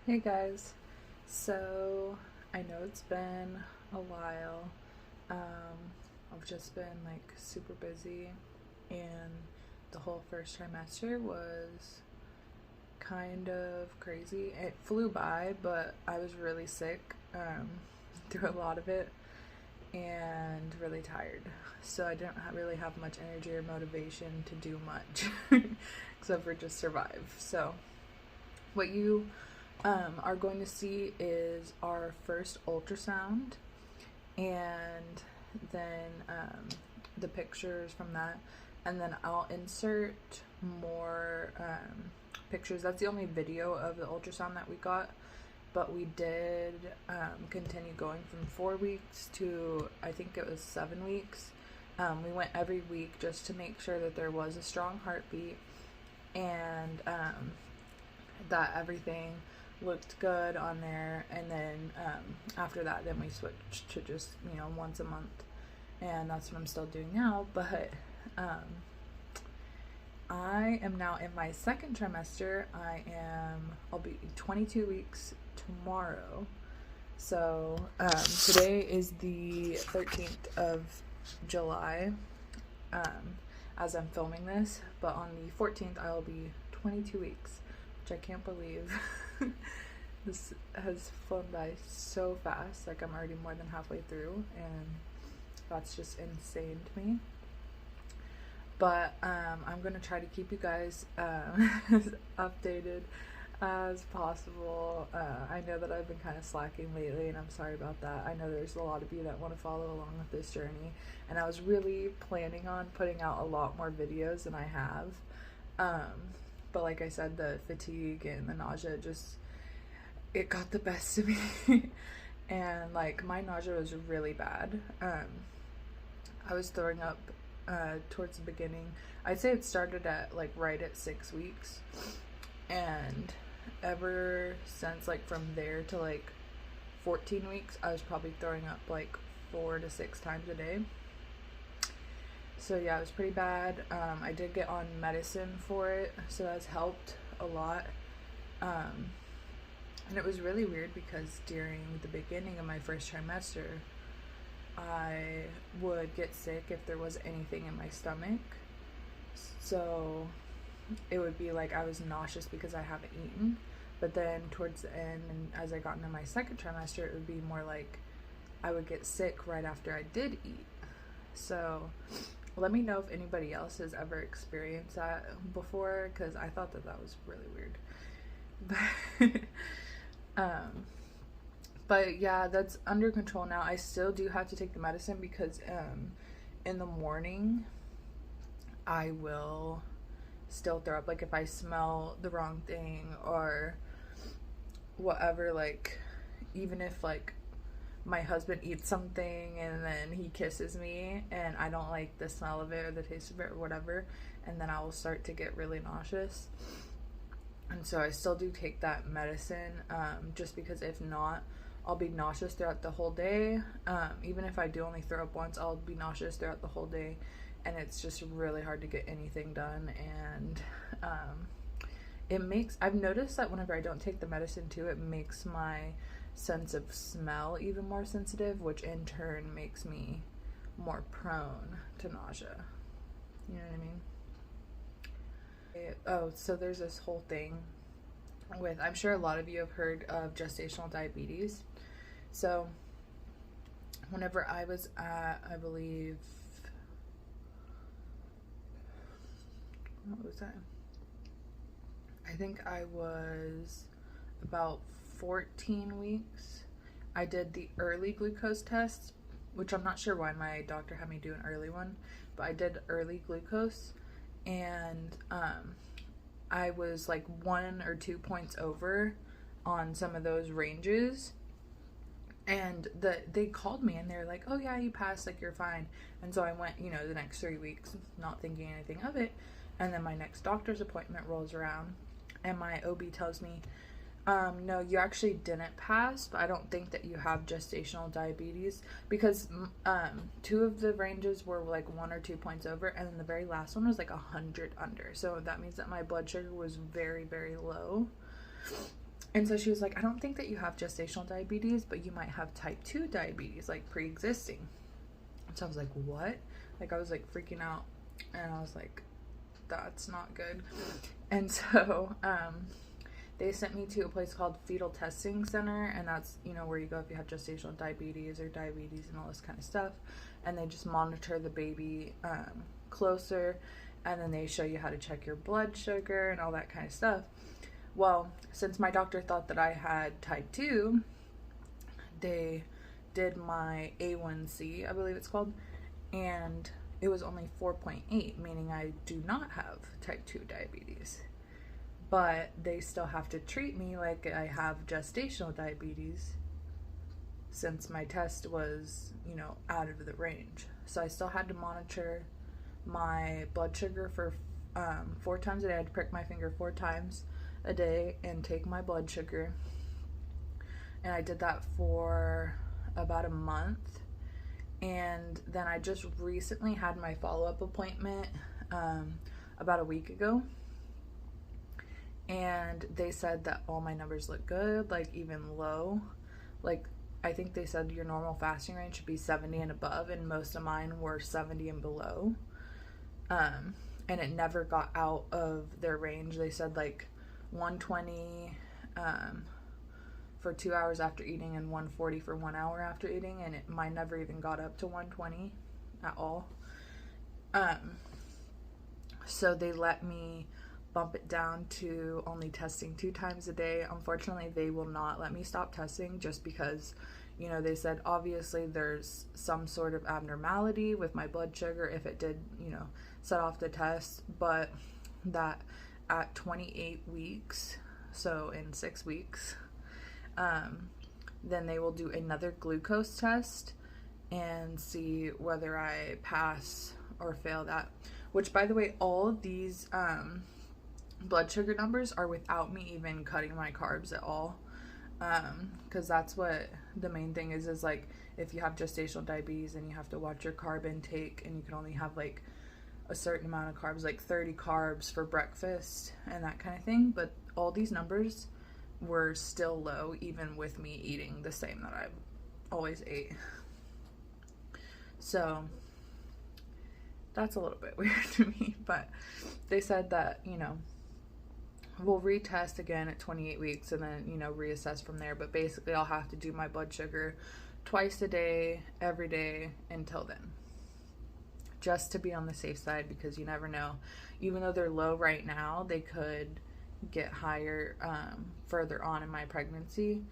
Hey guys, so I know it's been a while. I've just been like super busy, and the whole first trimester was kind of crazy. It flew by, but I was really sick through a lot of it and really tired. So I didn't really have much energy or motivation to do much except for just survive. So, what you are going to see is our first ultrasound, and then the pictures from that, and then I'll insert more pictures. That's the only video of the ultrasound that we got, but we did continue going from 4 weeks to I think it was 7 weeks. We went every week just to make sure that there was a strong heartbeat, and that everything looked good on there. And then after that, then we switched to just once a month, and that's what I'm still doing now. But I am now in my second trimester. I'll be 22 weeks tomorrow. So today is the 13th of July as I'm filming this, but on the 14th I will be 22 weeks, which I can't believe. This has flown by so fast. Like, I'm already more than halfway through, and that's just insane to me. But I'm gonna try to keep you guys as updated as possible. I know that I've been kind of slacking lately, and I'm sorry about that. I know there's a lot of you that want to follow along with this journey, and I was really planning on putting out a lot more videos than I have. But like I said, the fatigue and the nausea it got the best of me. And like, my nausea was really bad. I was throwing up towards the beginning. I'd say it started at like right at 6 weeks, and ever since, like from there to like 14 weeks, I was probably throwing up like 4 to 6 times a day. So yeah, it was pretty bad. I did get on medicine for it, so that's helped a lot. And it was really weird because during the beginning of my first trimester, I would get sick if there was anything in my stomach. So it would be like I was nauseous because I haven't eaten. But then towards the end, and as I got into my second trimester, it would be more like I would get sick right after I did eat. So let me know if anybody else has ever experienced that before, because I thought that was really weird. But yeah, that's under control now. I still do have to take the medicine because in the morning I will still throw up. Like, if I smell the wrong thing or whatever, like even if like my husband eats something and then he kisses me and I don't like the smell of it or the taste of it or whatever, and then I will start to get really nauseous. And so I still do take that medicine, just because if not, I'll be nauseous throughout the whole day. Even if I do only throw up once, I'll be nauseous throughout the whole day, and it's just really hard to get anything done. And I've noticed that whenever I don't take the medicine too, it makes my sense of smell even more sensitive, which in turn makes me more prone to nausea. You know what I mean? Oh, so there's this whole thing with, I'm sure a lot of you have heard of gestational diabetes. So whenever I was at, I believe, what was that? I think I was about 14 weeks. I did the early glucose test, which I'm not sure why my doctor had me do an early one, but I did early glucose, and I was like 1 or 2 points over on some of those ranges. And they called me and they're like, oh yeah, you passed, like you're fine. And so I went, the next 3 weeks not thinking anything of it. And then my next doctor's appointment rolls around and my OB tells me, no, you actually didn't pass, but I don't think that you have gestational diabetes, because 2 of the ranges were like 1 or 2 points over, and then the very last one was like 100 under. So that means that my blood sugar was very, very low. And so she was like, I don't think that you have gestational diabetes, but you might have type 2 diabetes, like pre-existing. So I was like, what? Like, I was like freaking out, and I was like, that's not good. And so they sent me to a place called Fetal Testing Center, and that's, you know, where you go if you have gestational diabetes or diabetes and all this kind of stuff. And they just monitor the baby closer, and then they show you how to check your blood sugar and all that kind of stuff. Well, since my doctor thought that I had type 2, they did my A1C, I believe it's called, and it was only 4.8, meaning I do not have type 2 diabetes. But they still have to treat me like I have gestational diabetes since my test was, you know, out of the range. So I still had to monitor my blood sugar for 4 times a day. I had to prick my finger 4 times a day and take my blood sugar. And I did that for about a month. And then I just recently had my follow-up appointment about a week ago. And they said that all my numbers look good, like even low. Like, I think they said your normal fasting range should be 70 and above, and most of mine were 70 and below. And it never got out of their range. They said like 120 for 2 hours after eating and 140 for 1 hour after eating, and mine never even got up to 120 at all. So they let me bump it down to only testing 2 times a day. Unfortunately, they will not let me stop testing just because, you know, they said obviously there's some sort of abnormality with my blood sugar if it did, you know, set off the test, but that at 28 weeks, so in 6 weeks, then they will do another glucose test and see whether I pass or fail that. Which, by the way, all of these blood sugar numbers are without me even cutting my carbs at all, because that's what the main thing is like, if you have gestational diabetes and you have to watch your carb intake, and you can only have like a certain amount of carbs, like 30 carbs for breakfast and that kind of thing. But all these numbers were still low even with me eating the same that I've always ate. So that's a little bit weird to me, but they said that, you know, we'll retest again at 28 weeks and then, you know, reassess from there. But basically I'll have to do my blood sugar twice a day, every day until then, just to be on the safe side, because you never know. Even though they're low right now, they could get higher further on in my pregnancy,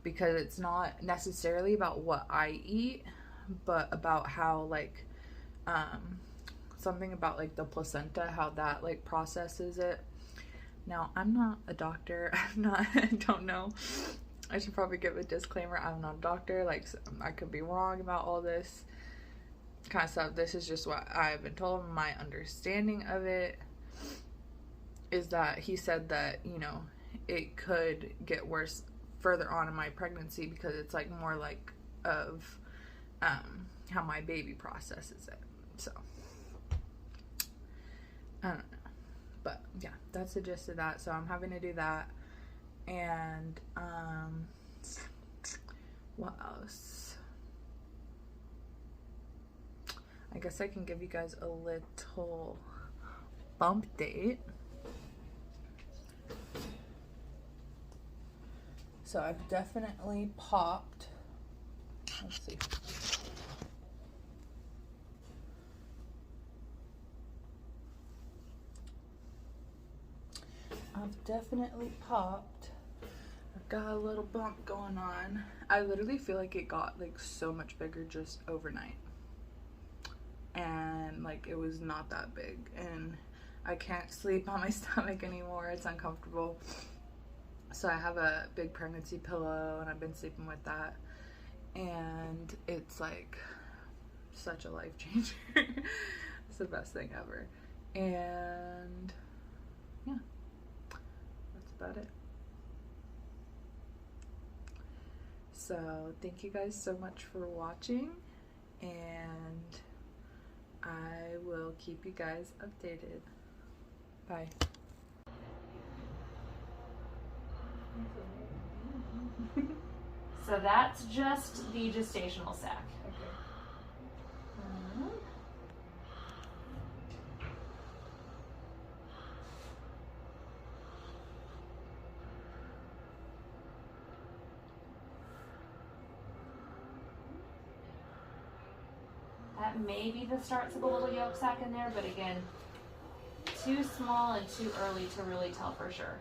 because it's not necessarily about what I eat, but about how, like, something about like the placenta, how that like processes it. Now, I'm not a doctor. I don't know. I should probably give a disclaimer. I'm not a doctor. Like, I could be wrong about all this kind of stuff. This is just what I've been told. My understanding of it is that he said that, you know, it could get worse further on in my pregnancy, because it's like more like of how my baby processes it. So I don't know. But yeah, that's the gist of that. So I'm having to do that. And what else? I guess I can give you guys a little bump date. So I've definitely popped. Let's see. I've definitely popped. I've got a little bump going on. I literally feel like it got like so much bigger just overnight. And like, it was not that big. And I can't sleep on my stomach anymore. It's uncomfortable. So I have a big pregnancy pillow and I've been sleeping with that. And it's like such a life changer. It's the best thing ever. And yeah. About it. So thank you guys so much for watching, and I will keep you guys updated. Bye. So that's just the gestational sac. Okay. That may be the starts of a little yolk sac in there, but again, too small and too early to really tell for sure.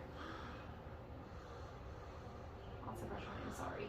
Lots of pressure, I'm sorry.